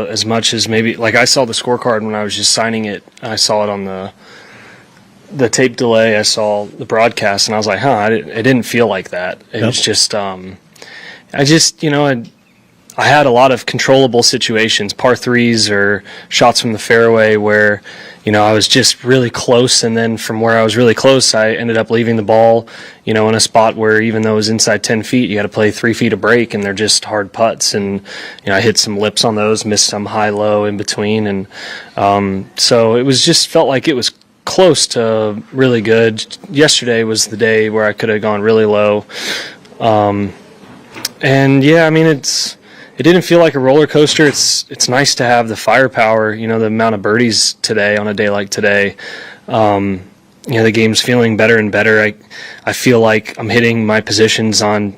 as much as maybe, like I saw the scorecard when I was just signing it. I saw it on the tape delay. I saw the broadcast, and I was like, it didn't feel like that. It was just, I had a lot of controllable situations, par threes or shots from the fairway where, I was just really close, and then from where I was really close, I ended up leaving the ball, in a spot where even though it was inside 10 feet, you got to play 3 feet of break, and they're just hard putts. And, I hit some lips on those, missed some high-low in between. And so it was just felt like it was close to really good. Yesterday was the day where I could have gone really low. It didn't feel like a roller coaster. It's nice to have the firepower, the amount of birdies today on a day like today. The game's feeling better and better. I feel like I'm hitting my positions on,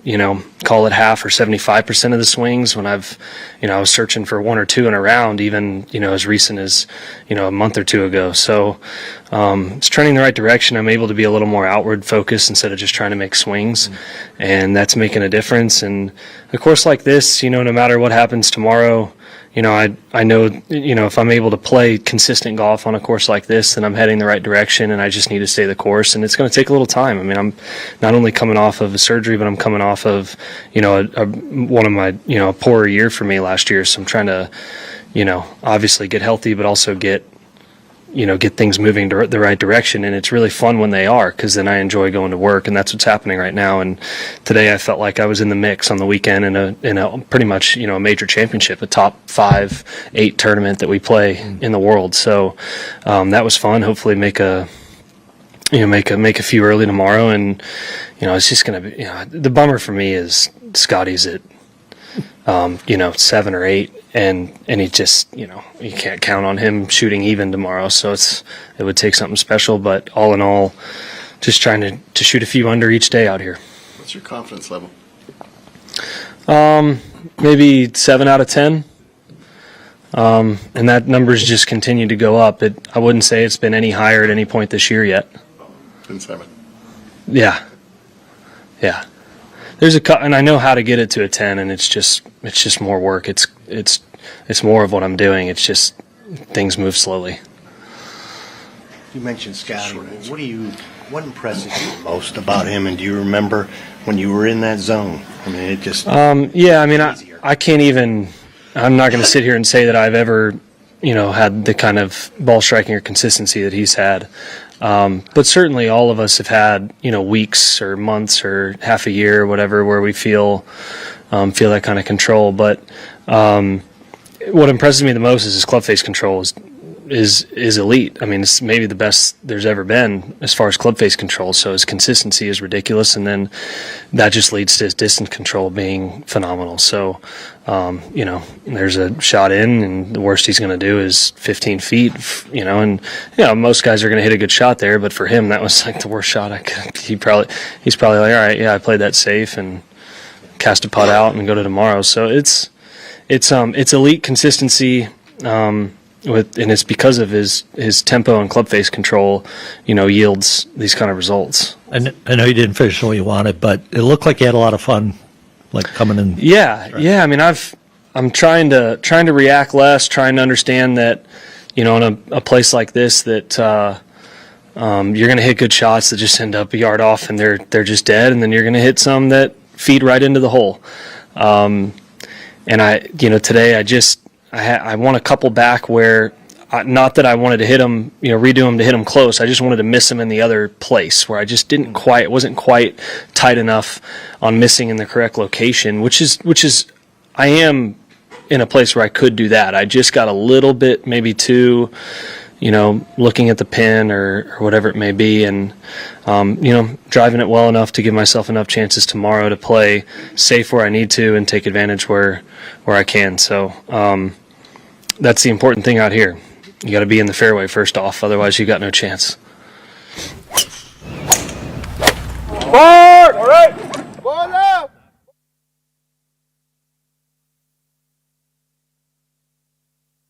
call it half or 75% of the swings when I was searching for one or two in a round, even, as recent as, a month or two ago. So it's trending the right direction. I'm able to be a little more outward focused instead of just trying to make swings, and that's making a difference. And a course like this, no matter what happens tomorrow, I know, if I'm able to play consistent golf on a course like this, then I'm heading the right direction, and I just need to stay the course. And it's going to take a little time. I mean, I'm not only coming off of a surgery, but I'm coming off of, one of my, a poorer year for me last year. So I'm trying to, obviously get healthy, but also get things moving the right direction. And it's really fun when they are, because then I enjoy going to work, and that's what's happening right now. And today I felt like I was in the mix on the weekend in a pretty much, a major championship, a top 5-8 tournament that we play in the world. So that was fun. Hopefully make a few early tomorrow. And, it's just going to be, the bummer for me is Scottie's at, 7 or 8. And he just, you can't count on him shooting even tomorrow. So it would take something special. But all in all, just trying to shoot a few under each day out here. What's your confidence level? Maybe 7 out of 10. And that number's just continued to go up. I wouldn't say it's been any higher at any point this year yet. Been 7. Yeah. There's and I know how to get it to a 10, and it's just more work. It's more of what I'm doing. It's just things move slowly. You mentioned Scottie. What impresses you most about him? And do you remember when you were in that zone? I mean, it just I can't even. I'm not going to sit here and say that I've ever had the kind of ball striking or consistency that he's had. But certainly all of us have had, weeks or months or half a year or whatever where we feel that kind of control. But what impresses me the most is his club face control is elite. I mean, it's maybe the best there's ever been as far as club face control. So his consistency is ridiculous, and then that just leads to his distance control being phenomenal. So, there's a shot in, and the worst he's going to do is 15 feet, and most guys are going to hit a good shot there, but for him, that was like the worst shot I could. He's probably like, all right, yeah, I played that safe and cast a putt out and go to tomorrow. So it's elite consistency. And it's because of his tempo and club face control, yields these kind of results. And I know you didn't finish the way you wanted, but it looked like you had a lot of fun, like coming in. Yeah. I mean, I'm trying to react less, trying to understand that, in a place like this that you're going to hit good shots that just end up a yard off and they're just dead, and then you're going to hit some that feed right into the hole. And today I won a couple back where, not that I wanted to hit them, redo them to hit them close. I just wanted to miss them in the other place where I just wasn't quite tight enough on missing in the correct location, which is, I am in a place where I could do that. I just got a little bit, maybe too, looking at the pin or whatever it may be, and, driving it well enough to give myself enough chances tomorrow to play safe where I need to and take advantage where I can. So, that's the important thing out here. You got to be in the fairway first off, otherwise you got no chance. All right. Ball up.